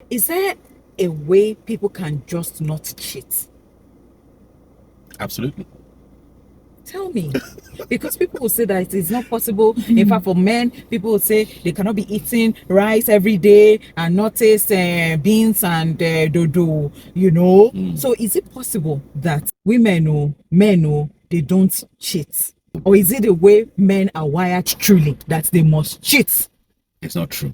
Is there a way people can just not cheat? Absolutely. Tell me. Because people will say that it's not possible. In fact, for men, people will say they cannot be eating rice every day and not taste beans and dodo, So is it possible that women or men they don't cheat? Or is it the way men are wired truly that they must cheat? It's not true.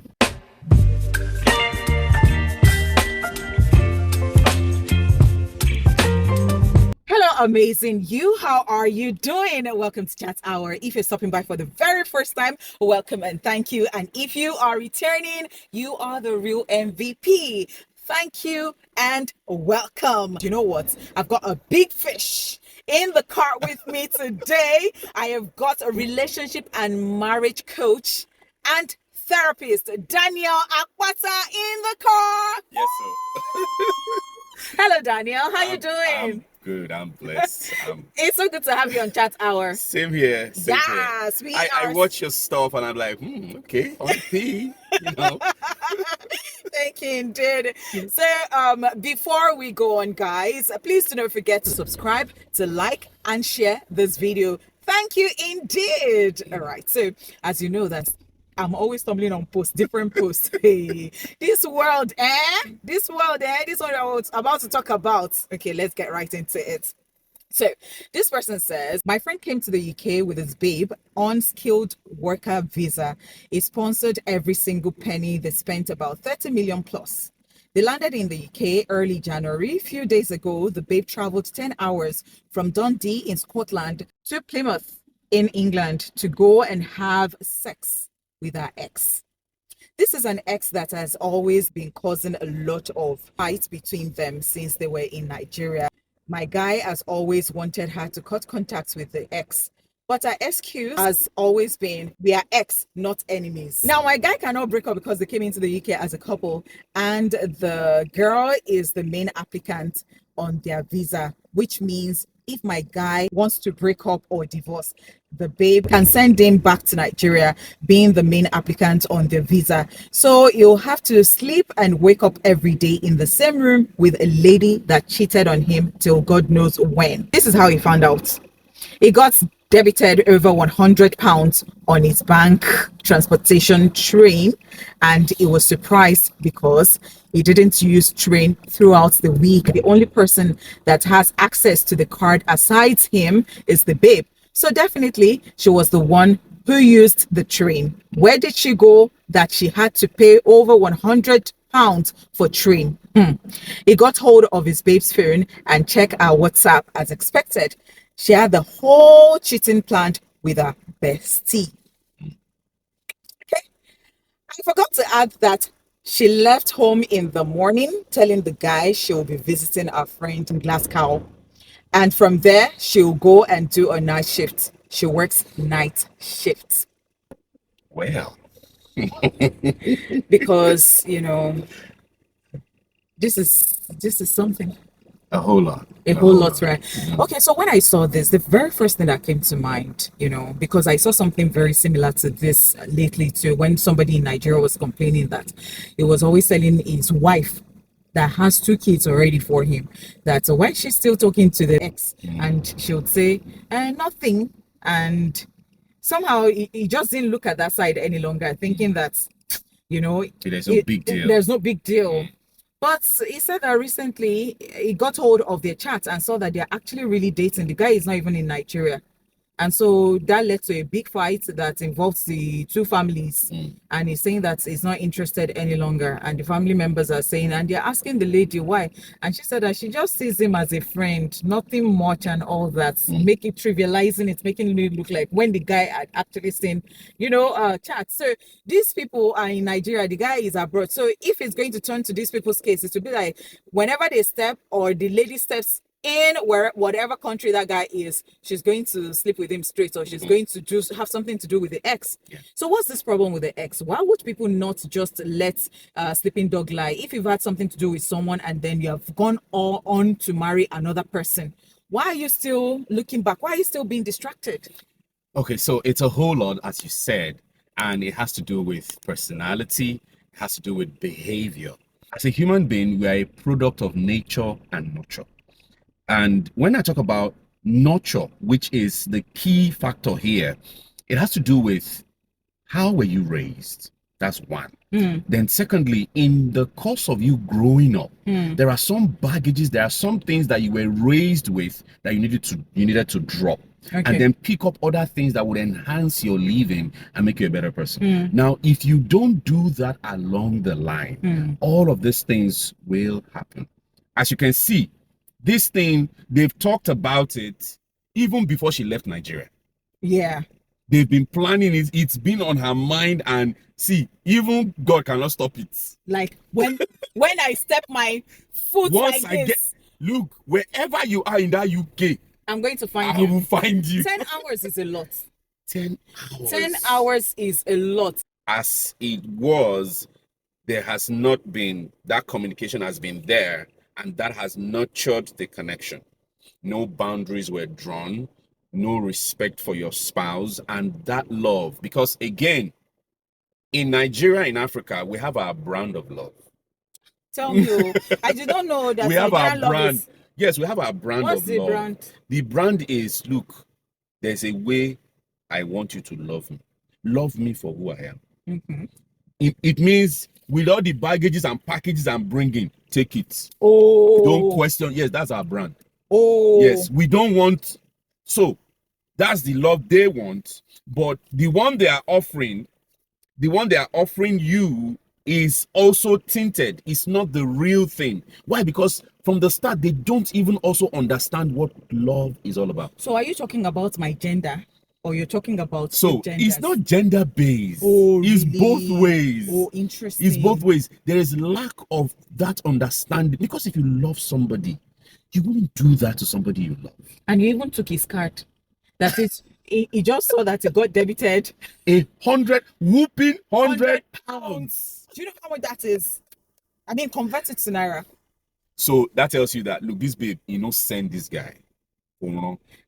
Hello, amazing you. How are you doing? Welcome to Chat Hour. If you're stopping by for the very first time, welcome and thank you. And if you are returning, you are the real MVP. Thank you and welcome. You know what? I've got a big fish in the car with me today. I have got a relationship and marriage coach and therapist, Daniel Akpata, in the car. Yes, sir. Hello, Daniel. How you doing? I'm good. I'm blessed. It's so good to have you on Chat Hour. Same here. Same Yes, here. I watch your stuff and I'm like, okay, on P, Thank you indeed. So, before we go on, guys, please do not forget to subscribe, to like, and share this video. Thank you indeed. All right. So, as you know, that I'm always stumbling on different posts. Hey, this world, this one I was about to talk about. Okay, let's get right into it. So this person says, my friend came to the UK with his babe on skilled worker visa. He sponsored every single penny. They spent about 30 million plus. They landed in the UK early January. A few days ago, the babe traveled 10 hours from Dundee in Scotland to Plymouth in England to go and have sex with her ex. This is an ex that has always been causing a lot of fights between them since they were in Nigeria. My guy has always wanted her to cut contacts with the ex, but her excuse has always been, we are ex, not enemies. Now, my guy cannot break up because they came into the UK as a couple, and the girl is the main applicant on their visa, which means if my guy wants to break up or divorce, the babe can send him back to Nigeria, being the main applicant on the visa. So you'll have to sleep and wake up every day in the same room with a lady that cheated on him till God knows when. This is how he found out. He got debited over £100 on his bank transportation train, and he was surprised because he didn't use train throughout the week. The only person that has access to the card aside him is the babe. So definitely she was the one who used the train. Where did she go that she had to pay over £100 for train? He got hold of his babe's phone and checked her WhatsApp as expected. She had the whole cheating planned with her bestie. Okay. I forgot to add that she left home in the morning, telling the guy she'll be visiting her friend in Glasgow. And from there, she'll go and do a night shift. She works night shifts. Well, Because, this is something. a whole lot. A whole lot, right? Okay, so when I saw this, the very first thing that came to mind, because I saw something very similar to this lately too, when somebody in Nigeria was complaining that he was always telling his wife that has 2 kids already for him, that why she's still talking to the ex, and she would say, nothing. And somehow he just didn't look at that side any longer, thinking that, there's no big deal. There's no big deal. But he said that recently he got hold of their chat and saw that they're actually really dating. The guy is not even in Nigeria. And so that led to a big fight that involves the two families. And he's saying that he's not interested any longer. And the family members are saying, and they're asking the lady why. And she said that she just sees him as a friend, nothing much and all that. Making trivializing it, making it look like when the guy had actually seen, chat. So these people are in Nigeria, the guy is abroad. So if it's going to turn to these people's case, it will be like whenever they step or the lady steps in whatever country that guy is, she's going to sleep with him straight, or she's going to just have something to do with the ex. So what's this problem with the ex? Why would people not just let sleeping dog lie? If you've had something to do with someone and then you have gone all on to marry another person, why are you still looking back? Why are you still being distracted? Okay, so it's a whole lot, as you said, and it has to do with personality, it has to do with behavior. As a human being, we are a product of nature and nurture. And when I talk about nurture, which is the key factor here, it has to do with how were you raised? That's one. Then secondly, in the course of you growing up, there are some baggages, there are some things that you were raised with that you needed to drop. And then pick up other things that would enhance your living and make you a better person. Now, if you don't do that along the line, all of these things will happen. As you can see, this thing, they've talked about it even before she left Nigeria. Yeah. They've been planning it. It's been on her mind, and see, even God cannot stop it. Like when I step my foot Once like this, look, wherever you are in that UK, I'm going to find I you. will find you. 10 hours is a lot. 10 hours. 10 hours is a lot. As it was, there has not been, that communication has been there, and that has nurtured the connection. No boundaries were drawn, no respect for your spouse, and that love. Because again, in Nigeria, in Africa, we have our brand of love. Tell me, I did not know that we have our brand. Is... Yes, we have our brand What's of the love. Brand? The brand is, look, there's a way I want you to love me. Love me for who I am. It means with all the baggages and packages I'm bringing, take it. Don't question. Yes, that's our brand. Yes, we don't want. So that's the love they want. But the one they are offering you is also tinted. It's not the real thing. Why? Because from the start, they don't even also understand what love is all about. So are you talking about my gender? Or you're talking about it's not gender based. It's really? Both ways. Interesting. It's both ways. There is lack of that understanding, because if you love somebody, you wouldn't do that to somebody you love. And you even took his card. That is, he just saw that he got debited whooping 100 pounds. Do you know how much that is? I mean, convert it to Naira. So that tells you that, look, this babe, send this guy.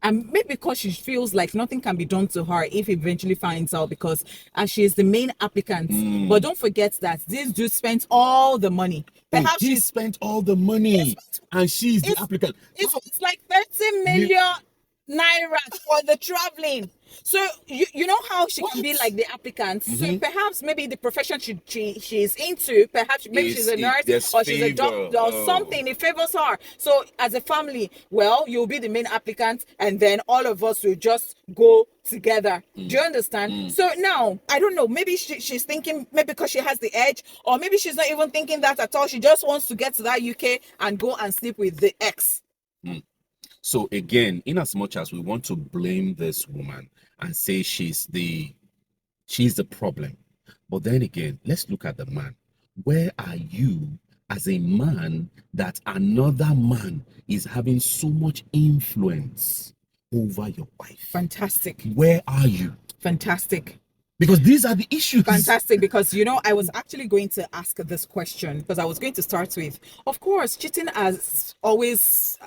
And maybe because she feels like nothing can be done to her if he eventually finds out, because as she is the main applicant. But don't forget that this dude spent all the money. Perhaps she spent all the money and she's the applicant. It's like 30 million Naira for the traveling. So you know how she can be like the applicant. So perhaps maybe the profession she's into, perhaps maybe she's a nurse or she's a doctor or something. It favors her. So as a family, well, you'll be the main applicant, and then all of us will just go together. Do you understand? So now I don't know, maybe she's thinking, maybe because she has the edge, or maybe she's not even thinking that at all. She just wants to get to that UK and go and sleep with the ex. So again, in as much as we want to blame this woman and say she's the problem, but then again, let's look at the man. Where are you as a man that another man is having so much influence over your wife? Fantastic. Where are you? Fantastic. Because these are the issues. Fantastic. Because, I was actually going to ask this question, because I was going to start with, of course, cheating has always,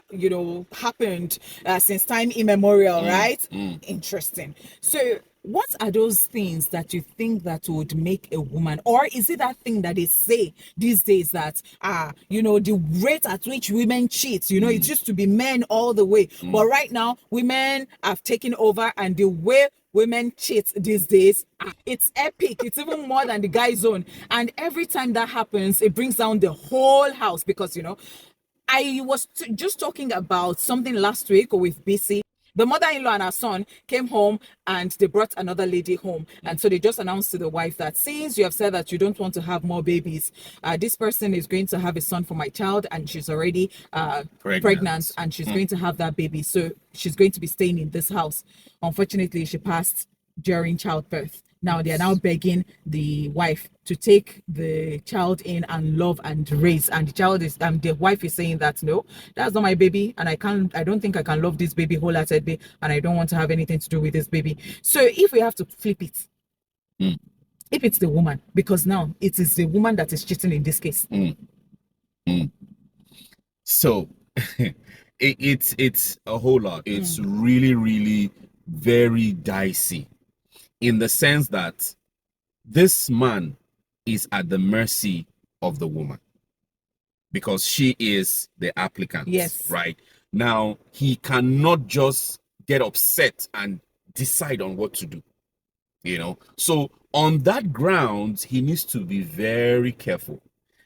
happened since time immemorial, right? Interesting. So what are those things that you think that would make a woman, or is it that thing that they say these days that, the rate at which women cheat, it used to be men all the way. But right now, women have taken over, and the way women cheat these days, it's epic. It's even more than the guy's own. And every time that happens, it brings down the whole house, because, I was just talking about something last week with BC. The mother-in-law and her son came home, and they brought another lady home. And so they just announced to the wife that, since you have said that you don't want to have more babies, this person is going to have a son for my child, and she's already pregnant, and she's going to have that baby. So she's going to be staying in this house. Unfortunately, she passed during childbirth. Now they are now begging the wife to take the child in and love and raise. And the wife is saying that, no, that's not my baby, and I don't think I can love this baby wholeheartedly, and I don't want to have anything to do with this baby. So if we have to flip it, if it's the woman, because now it is the woman that is cheating in this case. So it's a whole lot. It's really, really very dicey, in the sense that this man is at the mercy of the woman. because she is the applicant. Yes. Right? Now, he cannot just get upset and decide on what to do. So on that ground, he needs to be very careful.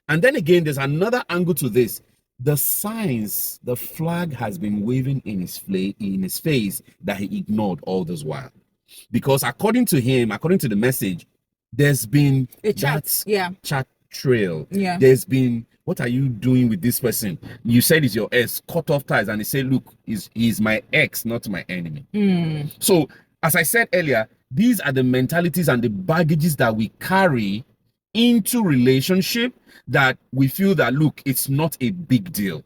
And then again, there's another angle to this. The signs, the flag has been waving in his face that he ignored all this while. Because according to him, according to the message, there's been a chat. Chat trail. Yeah. There's been, what are you doing with this person? You said it's your ex, cut off ties, and he said, look, he's my ex, not my enemy. So, as I said earlier, these are the mentalities and the baggages that we carry into relationship that we feel that, look, it's not a big deal.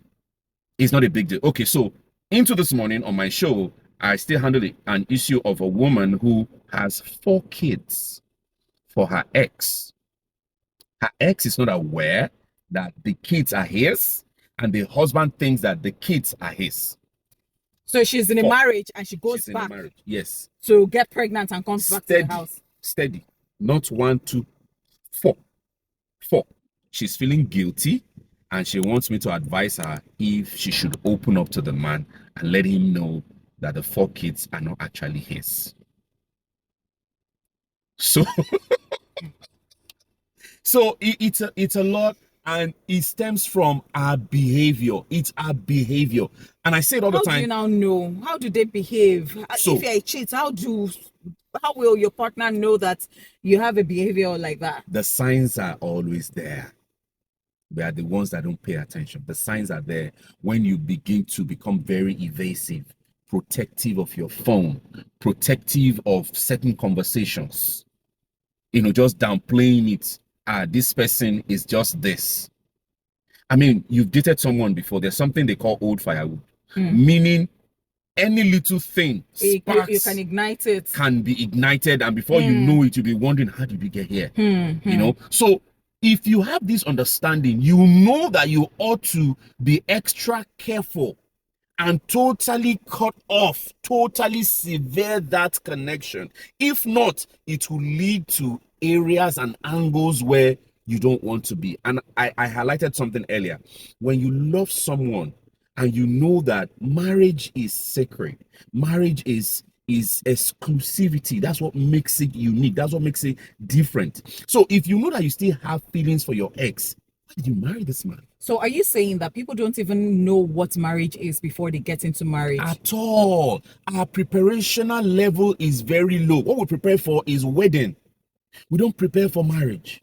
It's not a big deal. Okay, so into this morning on my show, I still handled an issue of a woman who has 4 kids for her ex. Her ex is not aware that the kids are his, and the husband thinks that the kids are his. So she's in a marriage and she goes She's back. in a marriage. Yes. To get pregnant and comes back to the house. Steady. Not 1, 2, 4. 4. She's feeling guilty, and she wants me to advise her if she should open up to the man and let him know that the 4 kids are not actually his. So, it's a lot, and it stems from our behavior. It's our behavior. And I say it all the time. How do you now know? How do they behave? So, if you're a cheat, how will your partner know that you have a behavior like that? The signs are always there. We are the ones that don't pay attention. The signs are there when you begin to become very evasive, protective of your phone, protective of certain conversations. Just downplaying it. This person is just this. I mean, you've dated someone before. There's something they call old firewood, meaning any little thing, sparks, you can ignite it. Can be ignited, and before you know it, you'll be wondering, how did we get here? So if you have this understanding, you know that you ought to be extra careful and totally cut off, totally sever that connection. If not, it will lead to areas and angles where you don't want to be. And I highlighted something earlier. When you love someone and you know that marriage is sacred, marriage is exclusivity. That's what makes it unique. That's what makes it different. So if you know that you still have feelings for your ex, why did you marry this man? So are you saying that people don't even know what marriage is before they get into marriage? At all. Our preparational level is very low. What we prepare for is wedding. We don't prepare for marriage.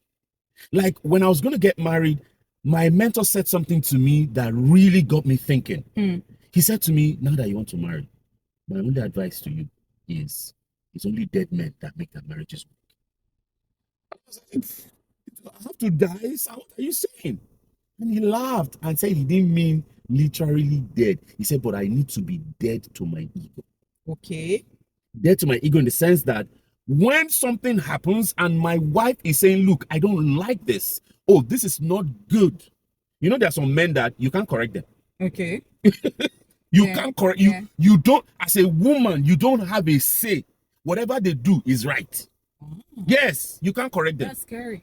Like when I was going to get married, my mentor said something to me that really got me thinking. He said to me, now that you want to marry, my only advice to you is it's only dead men that make their marriages work. I was like, I have to die? So what are you saying? And he laughed and said he didn't mean literally dead. He said, but I need to be dead to my ego. Okay. Dead to my ego in the sense that when something happens and my wife is saying, look, I don't like this. Oh, this is not good. There are some men that you can't correct them. Okay. You can't correct. You don't, as a woman, you don't have a say. Whatever they do is right. Yes, you can't correct them. That's scary.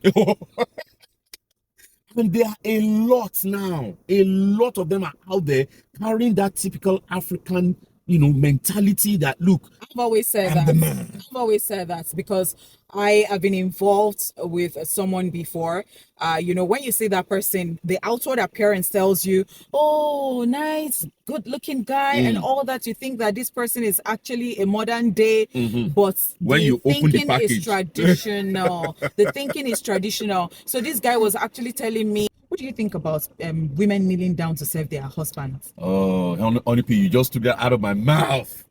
And there are a lot now. A lot of them are out there carrying that typical African, mentality that, look, I've always said that. I've always said that because I have been involved with someone before. When you see that person, the outward appearance tells you, oh, nice, good looking guy, and all that. You think that this person is actually a modern day, but when you open the package, is traditional. The thinking is traditional. So this guy was actually telling me, what do you think about women kneeling down to serve their husbands? Oh, Honeypot, you just took that out of my mouth.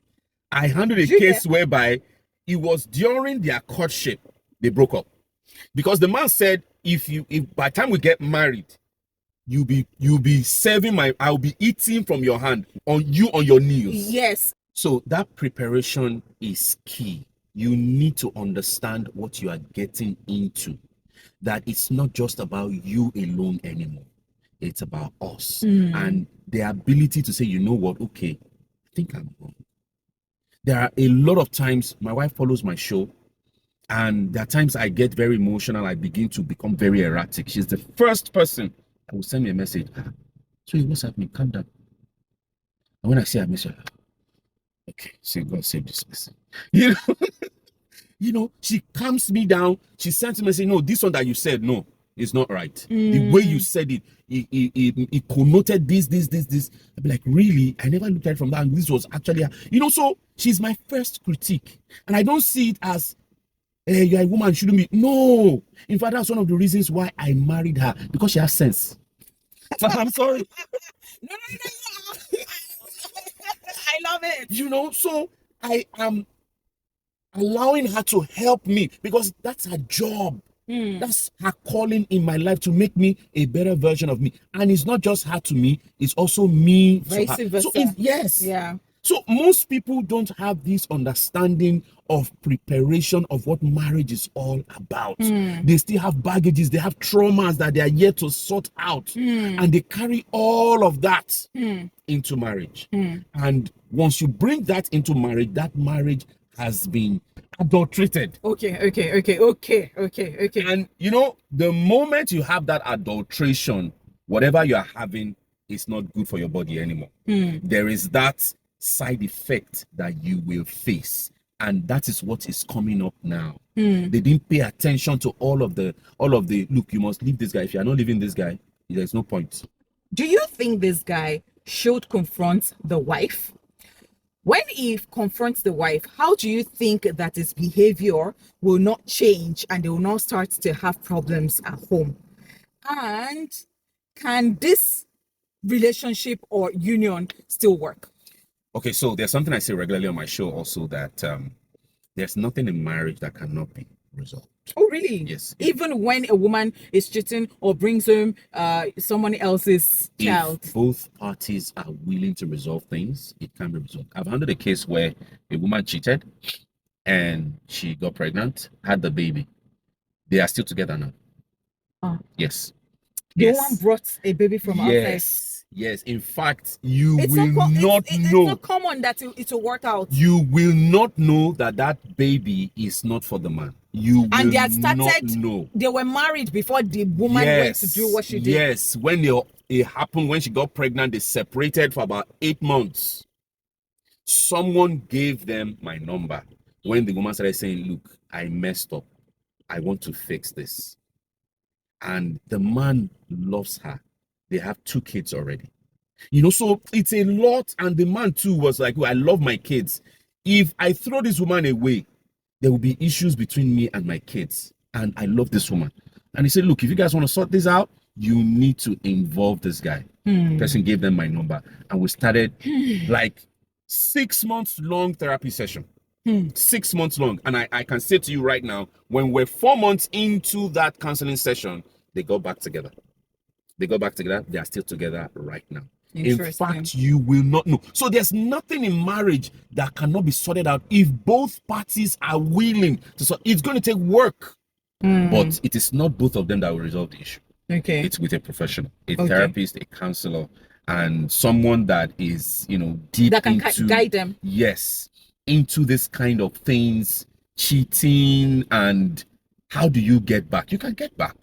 I handled a case whereby it was during their courtship they broke up, because the man said, if by the time we get married, you'll be serving I'll be eating from your hand on your knees. Yes. So that preparation is key. You need to understand what you are getting into. That it's not just about you alone anymore. It's about us. And the ability to say, you know what, okay, I think I'm wrong. There are a lot of times my wife follows my show, and there are times I get very emotional. I begin to become very erratic. She's the first person I will send me a message. So what's happening? Calm down. And when I see a message, okay, say God save this person. She calms me down. She sends me and say, no, this one that you said, no, it's not right. The way you said it, it connoted this. I'd be like, really? I never looked at it from that. And this was actually, so she's my first critique. And I don't see it as, hey, you're a woman, shouldn't be. No. In fact, that's one of the reasons why I married her, because she has sense. I'm sorry. No. I love it. So I am allowing her to help me because that's her job. That's her calling in my life to make me a better version of me. And it's not just her to me, it's also me to her. Vice versa. So yes. Yeah. So most people don't have this understanding of preparation of what marriage is all about. They still have baggages, they have traumas that they are yet to sort out. And they carry all of that into marriage. And once you bring that into marriage, that marriage has been adulterated. Okay. And the moment you have that adulteration, whatever you are having is not good for your body anymore. There is that side effect that you will face, and that is what is coming up now. They didn't pay attention to all of the look, you must leave this guy. If you are not leaving this guy, there's no point. Do you think this guy should confront the wife? When he confronts the wife, how do you think that his behavior will not change and they will not start to have problems at home? And can this relationship or union still work? Okay, so there's something I say regularly on my show also, that there's nothing in marriage that cannot be resolved. Oh, really? Yes. Even when a woman is cheating or brings home someone else's child? If both parties are willing to resolve things, it can be resolved. I've handled a case where a woman cheated and she got pregnant, had the baby. They are still together now. Oh. Yes. The one brought a baby from outside. Yes. In fact, you it's will not know. It's not common that it will work out. You will not know that baby is not for the man. You will and they had started, not know. They were married before the woman went to do what she did. Yes. When it happened, when she got pregnant, they separated for about 8 months. Someone gave them my number. When the woman started saying, look, I messed up. I want to fix this. And the man loves her. They have 2 kids already. So it's a lot. And the man too was like, well, I love my kids. If I throw this woman away, there will be issues between me and my kids. And I love this woman. And he said, look, if you guys want to sort this out, you need to involve this guy. The person gave them my number. And we started like 6 months long therapy session. 6 months long. And I can say to you right now, when we're 4 months into that counseling session, they got back together. They are still together right now. In fact, you will not know. So there's nothing in marriage that cannot be sorted out if both parties are willing to sort. It's going to take work, but it is not both of them that will resolve the issue. Okay. It's with a professional, a therapist, a counselor, and someone that is, deep that can into, guide them. Yes, into this kind of things, cheating, and how do you get back? You can get back.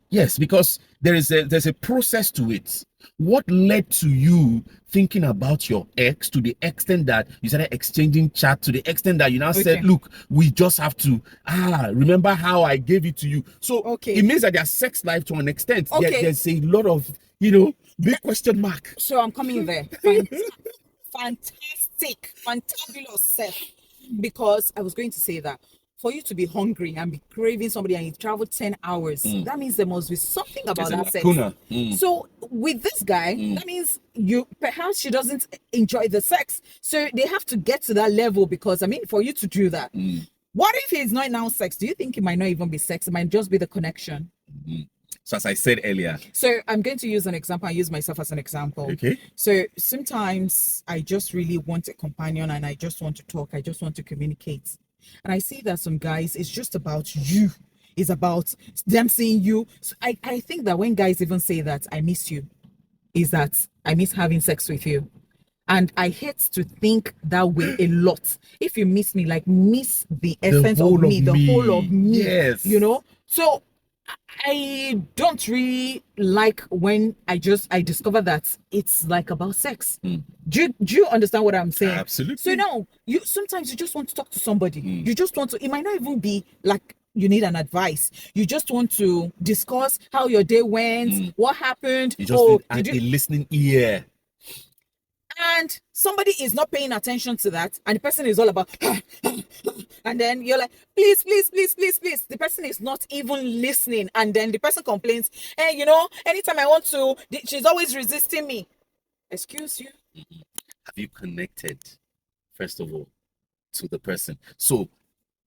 Yes, because there's a process to it. What led to you thinking about your ex to the extent that you started exchanging chat, to the extent that you now said, look, we just have to, remember how I gave it to you. So it means that their sex life to an extent, there's a lot of, big question mark. So I'm coming there. Fantastic, fantabulous self. Because I was going to say that for you to be hungry and be craving somebody and you travel 10 hours, that means there must be something about that sex. So with this guy, that means perhaps she doesn't enjoy the sex. So they have to get to that level because, for you to do that, what if it's not now sex? Do you think it might not even be sex? It might just be the connection. So as I said earlier. So I'm going to use an example. I use myself as an example. Okay. So sometimes I just really want a companion and I just want to talk. I just want to communicate. And I see that some guys, it's just about you. It's about them seeing you. So I think that when guys even say that, I miss you, is that I miss having sex with you. And I hate to think that way a lot. If you miss me, like miss the essence of me, the whole of me. Yes. So I don't really like when I discover that it's like about sex. Do you understand what I'm saying? Absolutely. So now you sometimes you just want to talk to somebody. You just want to, it might not even be like you need an advice. You just want to discuss how your day went, what happened. You just need did a you listening ear. and somebody is not paying attention to that, and the person is all about and then you're like, please, please, please, please, please. The person is not even listening, and then the person complains, hey, anytime I want to, she's always resisting me. Excuse you. Have you connected, first of all, to the person? So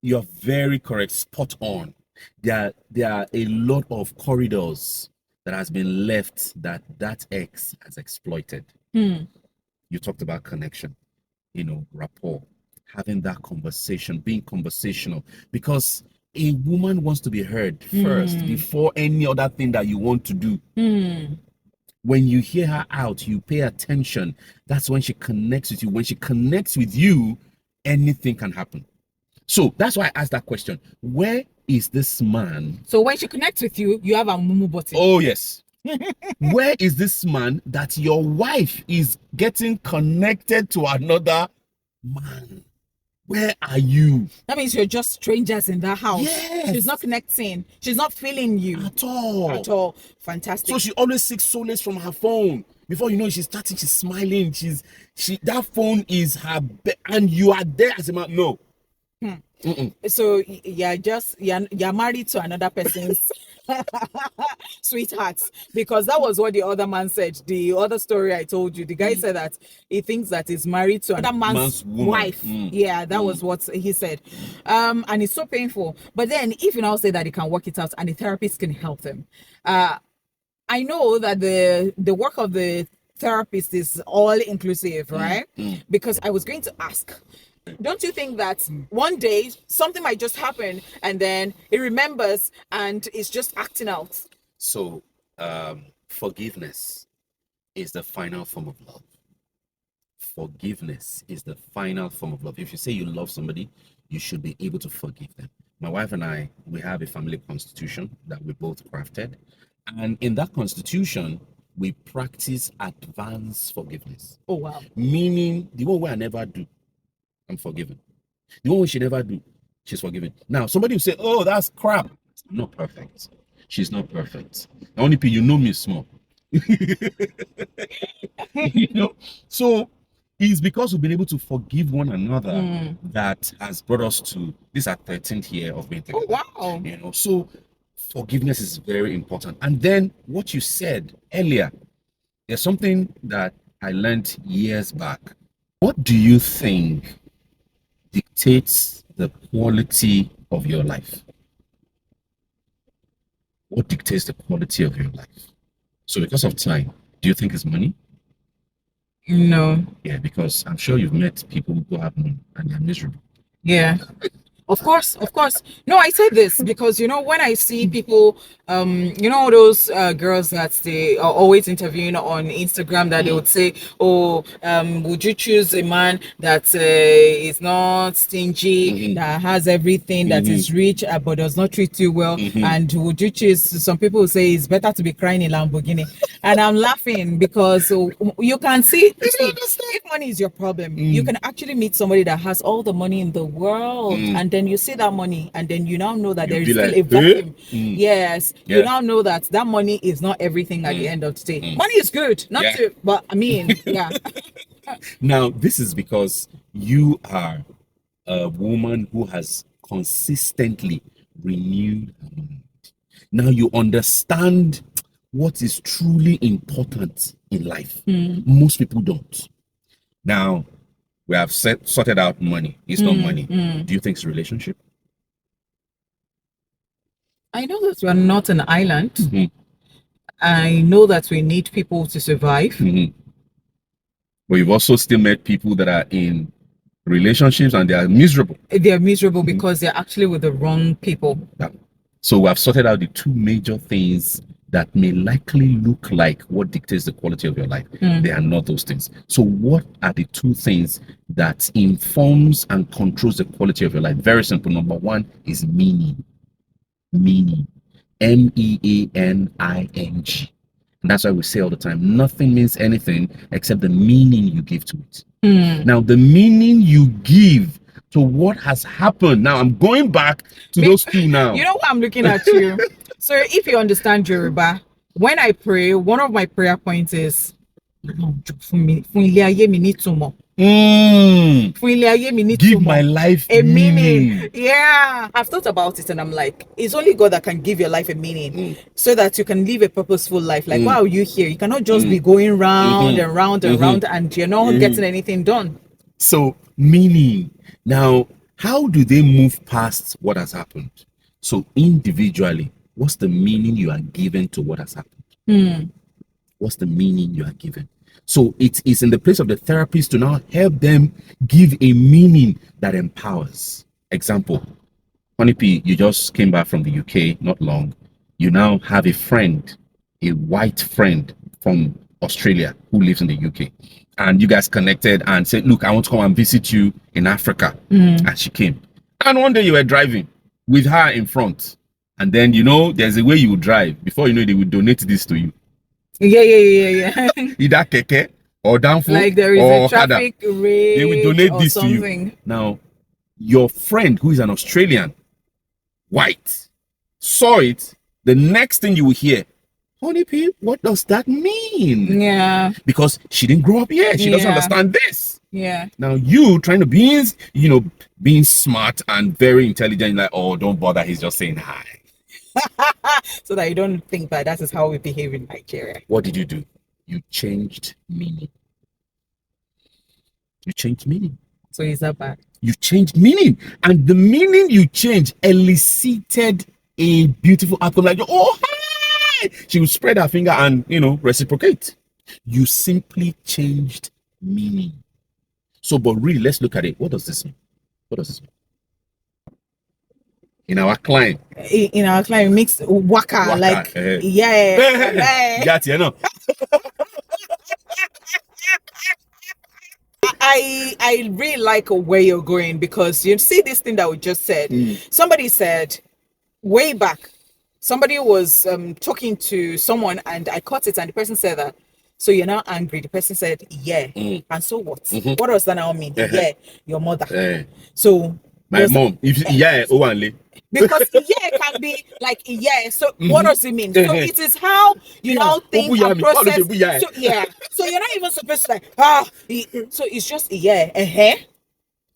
you're very correct, spot on. There are a lot of corridors that has been left that ex has exploited. You talked about connection, rapport, having that conversation, being conversational, because a woman wants to be heard first before any other thing that you want to do. When you hear her out, you pay attention. That's when she connects with you. When she connects with you, anything can happen. So that's why I asked that question. Where is this man? So when she connects with you, you have a mumu button. Oh, yes. Where is this man that your wife is getting connected to another man? Where are you? That means you're just strangers in that house. Yes. She's not connecting. She's not feeling you. At all. At all. Fantastic. So she always seeks solace from her phone. Before you know, she's smiling. That phone is her, and you are there as a man. No. So you're married to another person's sweetheart, because that was what the other man said. The other story I told you, the guy said that he thinks that he's married to another man's wife. Yeah, that was what he said. And it's so painful. But then if you now say that he can work it out and the therapist can help them, I know that the work of the therapist is all inclusive, right? Because I was going to ask, don't you think that one day something might just happen and then it remembers and it's just acting out? So forgiveness is the final form of love. Forgiveness is the final form of love. If you say you love somebody, you should be able to forgive them. My wife and I, we have a family constitution that we both crafted. And in that constitution, we practice advanced forgiveness. Oh, wow. Meaning the one way I never do, I'm forgiven. The one we should never do, she's forgiven. Now, somebody will say, oh, that's crap. I'm not perfect. She's not perfect. Only people, you know me small. So it's because we've been able to forgive one another that has brought us to this our 13th year of being together. Oh, wow. So forgiveness is very important. And then what you said earlier, there's something that I learned years back. What do you think dictates the quality of your life? What dictates the quality of your life? So because of time, do you think it's money? No. Yeah, because I'm sure you've met people who have money and they're miserable. Yeah. Of course. No, I say this because, when I see people, those girls that they are always interviewing on Instagram, that they would say, oh, would you choose a man that is not stingy, that has everything, that is rich, but does not treat you well? And would you choose, some people will say it's better to be crying in Lamborghini. And I'm laughing because you can see, if money is your problem, you can actually meet somebody that has all the money in the world, and then you see that money, and then you now know that there is still a vacuum. Yes, you now know that money is not everything at the end of the day. Money is good, but I mean, yeah. Now, this is because you are a woman who has consistently renewed her mind. Now you understand what is truly important in life. Most people don't. Now, we have sorted out money. It's not money. Do you think it's a relationship? I know that we are not an island. I know that we need people to survive. But you've also still met people that are in relationships and they are miserable. They are miserable because they're actually with the wrong people. Yeah. So we have sorted out the two major things that may likely look like what dictates the quality of your life. They are not those things. So what are the two things that informs and controls the quality of your life? Very simple. Number one is meaning. Meaning. meaning. And that's why we say all the time, nothing means anything except the meaning you give to it. Now, the meaning you give to what has happened. Now, I'm going back to those two now. You know what, I'm looking at you. So if you understand Yoruba, when I pray, one of my prayer points is give my life a meaning. Yeah, I've thought about it and I'm like, it's only God that can give your life a meaning so that you can live a purposeful life. Like, why are you here? You cannot just be going round and round and round and you're not getting anything done. So, meaning. Now, how do they move past what has happened? So, individually, what's the meaning you are given to what has happened? What's the meaning you are given? So it is in the place of the therapist to now help them give a meaning that empowers. Example, Honeypot, you just came back from the UK not long. You now have a friend, a white friend from Australia who lives in the UK. And you guys connected and said, look, I want to come and visit you in Africa. And she came. And one day you were driving with her in front. And then, there's a way you would drive. Before you know it, they would donate this to you. Yeah. Either keke or downfall, like there is or a traffic rate. They will donate this something to you. Now, your friend who is an Australian, white, saw it. The next thing you will hear, Honeypot, what does that mean? Yeah. Because she didn't grow up here. She doesn't understand this. Yeah. Now you trying to be, being smart and very intelligent, like, oh, don't bother. He's just saying hi. So that you don't think that is how we behave in Nigeria. What did you do? You changed meaning. You changed meaning. So is that bad? You changed meaning. And the meaning you changed elicited a beautiful outcome. Like, oh, hi! She would spread her finger and, reciprocate. You simply changed meaning. So, but really, let's look at it. What does this mean? What does this mean? In our client mix waka like yeah. Got you know. I really like where you're going because you see this thing that we just said. Somebody said way back, somebody was talking to someone and I caught it and the person said that, so you're now angry. The person said, yeah. And so what? What does that now mean? Yeah, your mother. So my mom, if because yeah can be like yeah. So what does it mean? So it is how you now think and process. So yeah. So you're not even supposed to so it's just yeah.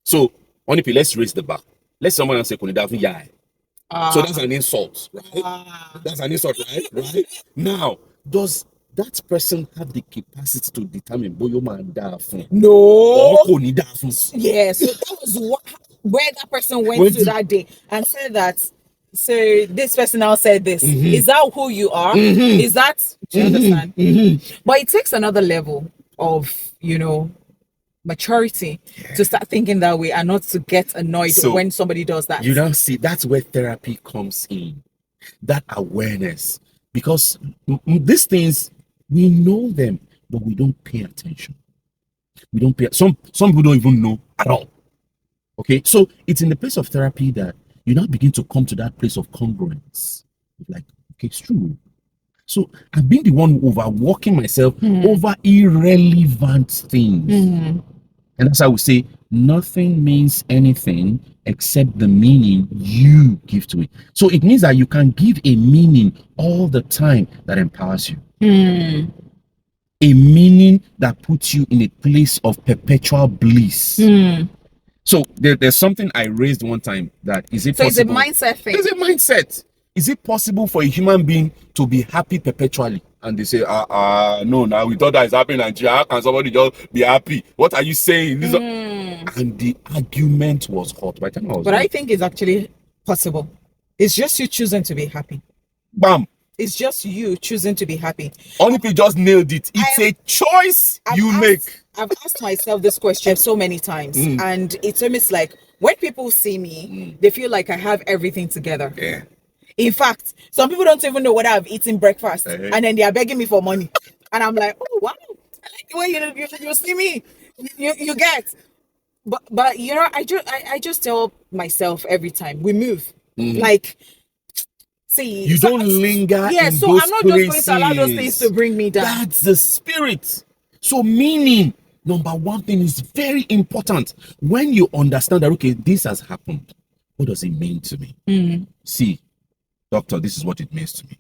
So Honeypot, let's raise the bar. Let someone else say yeah. So that's an insult, right? That's an insult, right? Now, does that person have the capacity to determine Boyoma and Dafun? No. Yes. So that was where that person went to that day and said that. So this person now said this. Is that who you are? Is that? Do you understand? But it takes another level of maturity to start thinking that way and not to get annoyed when somebody does that. You now see that's where therapy comes in. That awareness, because these things we know them, but we don't pay attention. We don't pay. Some people don't even know at all. Okay, so it's in the place of therapy that you now begin to come to that place of congruence. Like, okay, it's true. So I've been the one overworking myself over irrelevant things. And that's how we say nothing means anything except the meaning you give to it. So it means that you can give a meaning all the time that empowers you. A meaning that puts you in a place of perpetual bliss. So there's something I raised one time that is it possible? So it's a mindset thing. It's a mindset. Is it possible for a human being to be happy perpetually? And they say, no, now we thought that is happening in Nigeria. How can somebody just be happy? What are you saying? And the argument was hot. But I think it's actually possible. It's just you choosing to be happy. Bam. It's just you choosing to be happy. Honeypot just nailed it. It's a choice you make. I've asked myself this question so many times, and it's almost like when people see me, they feel like I have everything together. Yeah. In fact, some people don't even know whether I've eaten breakfast, and then they are begging me for money, and I'm like, oh wow, I like the way you see me. You get, but I just tell myself every time we move, like See, You don't linger yeah, in so those I'm not places. just going to allow those things to bring me down. That's the spirit. So meaning, number one thing is very important. When you understand that, okay, this has happened, what does it mean to me? See, doctor, this is what it means to me.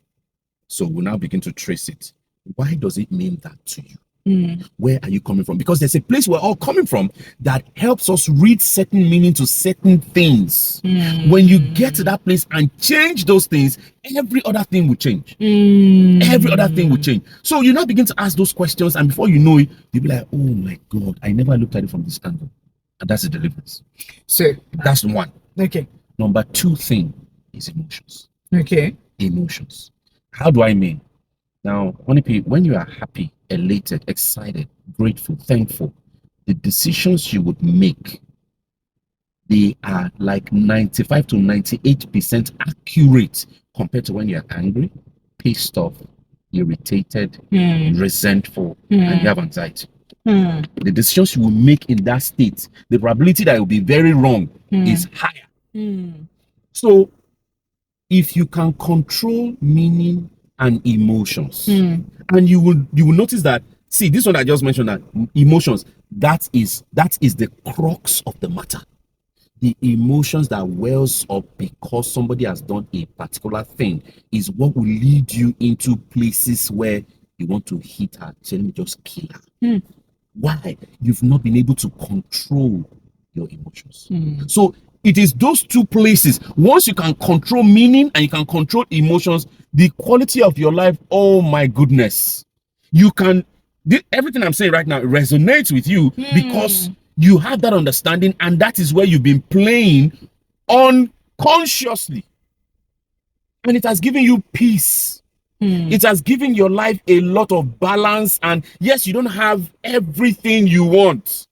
So we'll now begin to trace it. Why does it mean that to you? Where are you coming from? Because there's a place we're all coming from that helps us read certain meaning to certain things. When you get to that place and change those things, every other thing will change. Every other thing will change. So you now begin to ask those questions, and before you know it, you'll be like, oh my God, I never looked at it from this angle. And that's the deliverance. So that's one. Okay. Number two thing is emotions. Okay. Emotions. How do I mean? Now, Honeypot, when you are happy, elated, excited, grateful, thankful, the decisions you would make, they are like 95 to 98% accurate compared to when you're angry, pissed off, irritated, resentful, and you have anxiety. The decisions you will make in that state, the probability that it will be very wrong is higher. So, if you can control meaning and emotions, and you will notice that, see, this one I just mentioned, that emotions, that is the crux of the matter. The emotions that wells up because somebody has done a particular thing is what will lead you into places where you want to hit her, tell me just kill her. Why? You've not been able to control your emotions. So it is those two places. Once you can control meaning and you can control emotions, the quality of your life, oh my goodness, you can, everything I'm saying right now resonates with you because you have that understanding, and that is where you've been playing unconsciously, and it has given you peace. It has given your life a lot of balance, and yes, you don't have everything you want,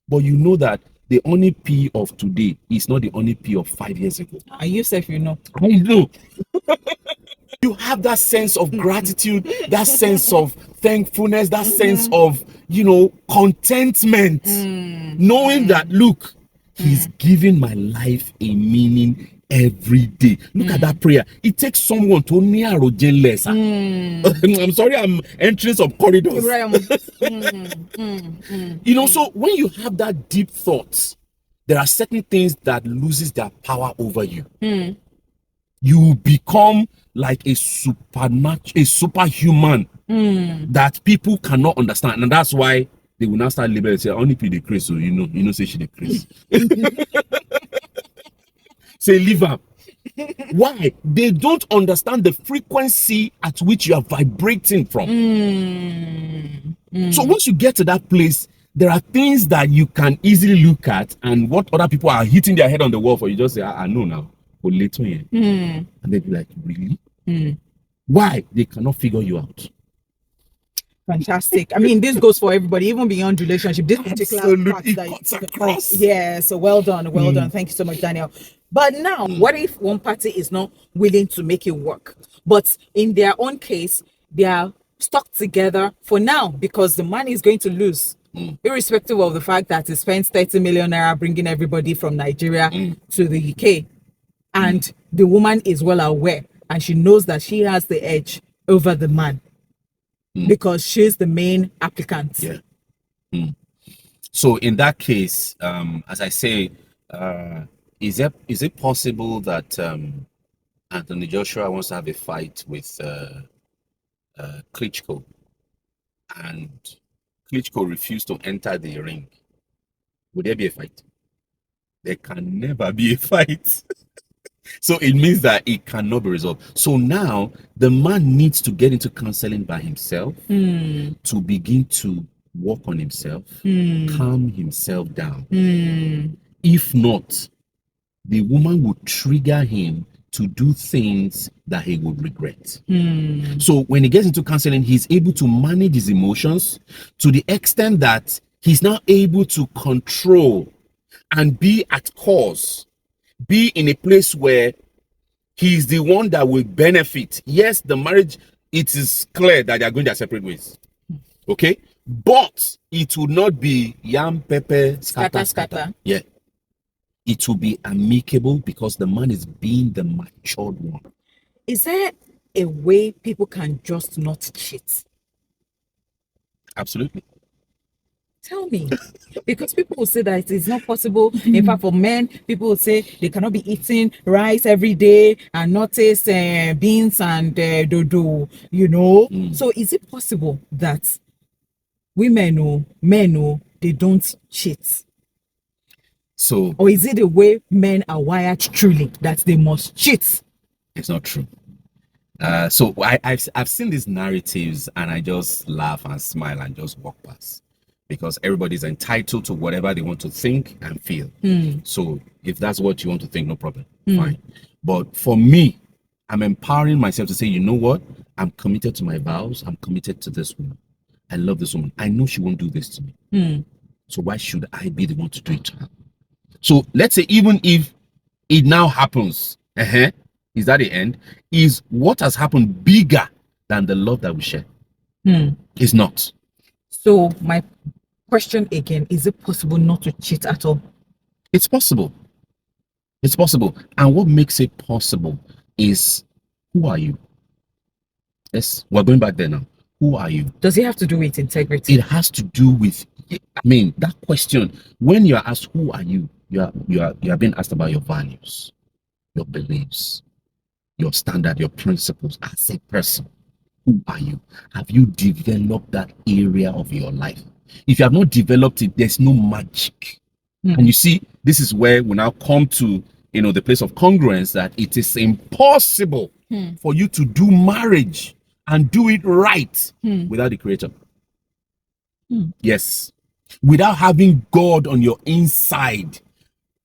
but you know that the only P of today is not the only P of 5 years ago. And you say, you know. I know. You have that sense of gratitude, that sense of thankfulness, that sense of, contentment, knowing that, look, he's giving my life a meaning every day. Look at that prayer. It takes someone to narrow less. I'm sorry, I'm entering some corridors. So when you have that deep thoughts, there are certain things that loses their power over you. You become like a superhuman that people cannot understand, and that's why they will now start labeling and say, "Only be the Chris." So say she the Chris. Say leave her. Why? They don't understand the frequency at which you are vibrating from. So once you get to that place, there are things that you can easily look at, and what other people are hitting their head on the wall for, you just say, I know now. But later, and they'll be like, really? Why? They cannot figure you out. Fantastic. I mean, this goes for everybody, even beyond relationship. This particular part that cuts across. Yeah, so well done. Well done. Thank you so much, Daniel. But now, what if one party is not willing to make it work? But in their own case, they are stuck together for now because the man is going to lose, irrespective of the fact that he spends 30 million naira bringing everybody from Nigeria to the UK. And the woman is well aware, and she knows that she has the edge over the man because she's the main applicant. Yeah. So in that case, as I say, is it possible that Anthony Joshua wants to have a fight with Klitschko, and Klitschko refused to enter the ring? Would there be a fight? There can never be a fight. So it means that it cannot be resolved. So now the man needs to get into counseling by himself to begin to work on himself, calm himself down. If not, the woman would trigger him to do things that he would regret. So when he gets into counseling, he's able to manage his emotions to the extent that he's now able to control and be at cause, be in a place where he's the one that will benefit. Yes, the marriage, it is clear that they are going their separate ways. Okay? But it will not be yam, pepper, scatter. Yeah. It will be amicable because the man is being the matured one. Is there a way people can just not cheat? Absolutely. Tell me. Because people will say that it's not possible. In fact, for men, people will say they cannot be eating rice every day and not taste beans and dodo, you know. So is it possible that women or men or they don't cheat? So Or is it the way men are wired truly that they must cheat? it's not true. So I've seen these narratives and I just laugh and smile and just walk past because everybody's entitled to whatever they want to think and feel. So if that's what you want to think, no problem, fine. But for me, I'm empowering myself to say, you know what? I'm committed to my vows. I'm committed to this woman. I love this woman. I know she won't do this to me. So why should I be the one to do it to her? So let's say even if it now happens, is that the end? Is what has happened bigger than the love that we share? It's not. So my question again, is it possible not to cheat at all? It's possible. It's possible. And what makes it possible is, who are you? Yes, we're going back there now. Who are you? Does it have to do with integrity? It has to do with, I mean, that question, when you're asked, who are you? You are being asked about your values, your beliefs, your standard, your principles as a person. Who are you? Have you developed that area of your life? If you have not developed it, there's no magic. And you see, this is where we now come to, the place of congruence, that it is impossible for you to do marriage and do it right without the creator. Yes. Without having God on your inside.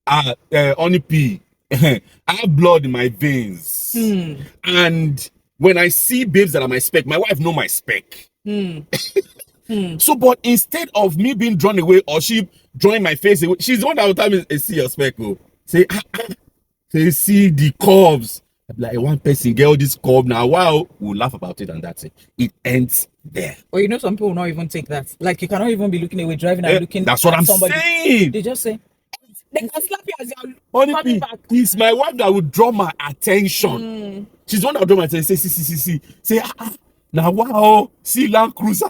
Honeypot, I have blood in my veins. And when I see babes that are my spec, my wife know my spec. So, but instead of me being drawn away or she drawing my face away, she's the one that will tell me, see your spec, oh. Say, say, see the curves. Like one person get all this curve now. Wow, we'll laugh about it and that's it. It ends there. Or some people will not even take that. Like you cannot even be looking away, driving and looking. That's what I'm somebody. Saying. They just say, they can slap you as you're coming back. It's my wife that will draw my attention. She's the one that will draw my attention. Say, say, now wow, see Land Cruiser.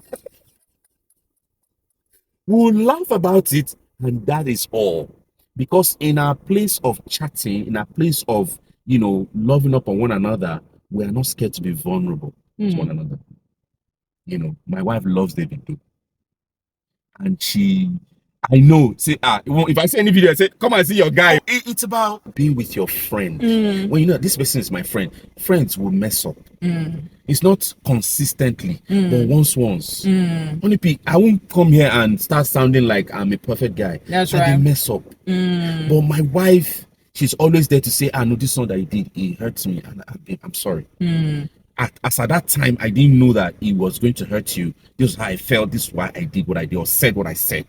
We'll laugh about it, and that is all. Because in our place of chatting, in our place of, loving up on one another, we are not scared to be vulnerable to one another. My wife loves David too. And I know, say, if I see any video, I say, come and see your guy. It's about being with your friend. When this person is my friend, friends will mess up. It's not consistently, but once. Honeypot, I won't come here and start sounding like I'm a perfect guy. That's right. They mess up. But my wife, she's always there to say, I know this one that he did, it hurts me, and I'm sorry. As at that time, I didn't know that it was going to hurt you. This is how I felt. This is why I did what I did or said what I said.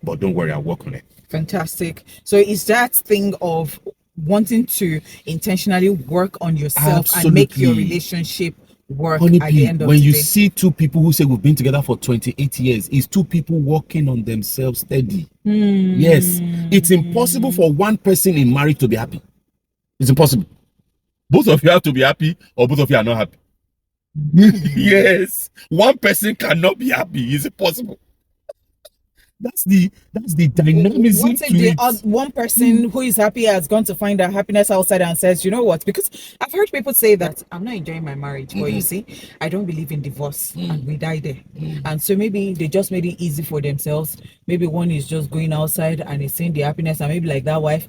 But don't worry, I'll work on it. Fantastic. So is that thing of wanting to intentionally work on yourself and make your relationship work at the end of when the you day? see two people who say we've been together for 28 years, it's two people working on themselves steady. Yes. It's impossible for one person in marriage to be happy. It's impossible. Both of you have to be happy or both of you are not happy. Yes. One person cannot be happy. Is it possible? That's the dynamism. What if the one person who is happy has gone to find their happiness outside and says, you know what? Because I've heard people say that I'm not enjoying my marriage, but you see, I don't believe in divorce and we die there. And so maybe they just made it easy for themselves. Maybe one is just going outside and is seeing the happiness, and maybe like that wife,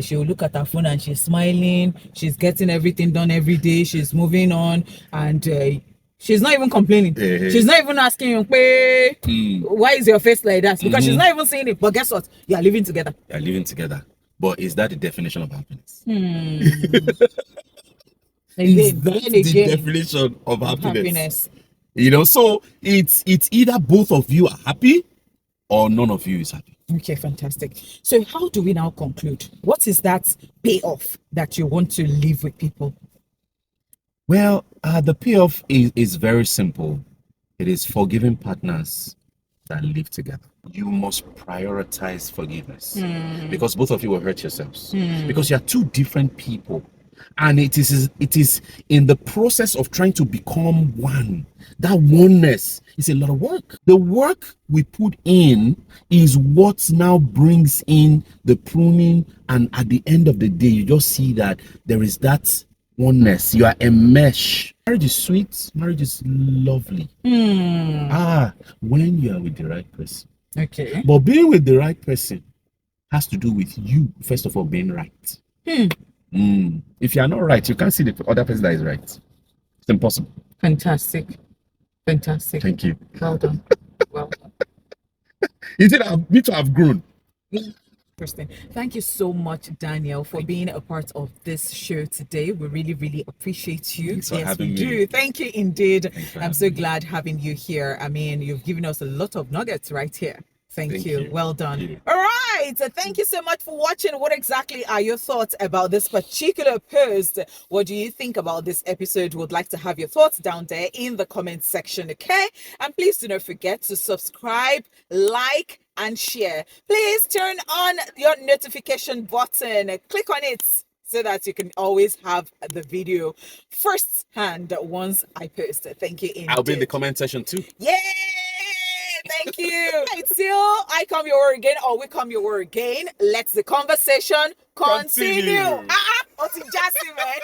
she will look at her phone and she's smiling, she's getting everything done every day, she's moving on, and she's not even complaining. She's not even asking you, why is your face like that? Because she's not even saying it. But guess what? You are living together. You are living together. But is that the definition of happiness? Is that the definition of happiness? So it's either both of you are happy or none of you is happy. Okay, fantastic. So how do we now conclude? What is that payoff that you want to leave with people? Well, the payoff is very simple. It is forgiving partners that live together. You must prioritize forgiveness because both of you will hurt yourselves. Because you are two different people. And it is in the process of trying to become one. That oneness is a lot of work. The work we put in is what now brings in the pruning, and at the end of the day, you just see that there is that oneness. You are a mesh. Marriage is sweet. Marriage is lovely. When you are with the right person. Okay. But being with the right person has to do with you, first of all, being right. If you are not right, you can't see the other person that is right. It's impossible. Fantastic. Fantastic. Thank you. Well done. Well done. You did me to have grown. Interesting. Thank you so much, Daniel, for being a part of this show today. We really, really appreciate you. Thanks for yes, having we me. do. Thank you indeed. I'm so having me. glad having you here. I mean, you've given us a lot of nuggets right here. Thank you. Well done. Thank you. All right. Thank you so much for watching. What exactly are your thoughts about this particular post? What do you think about this episode? Would like to have your thoughts down there in the comment section, okay? And please do not forget to subscribe, like, and share. Please turn on your notification button. Click on it so that you can always have the video first hand once I post it. Thank you indeed. I'll be in the comment section too. Yay! Thank you. Till I come your way again, or we come your way again, let the conversation continue. Continue. What's it just, man?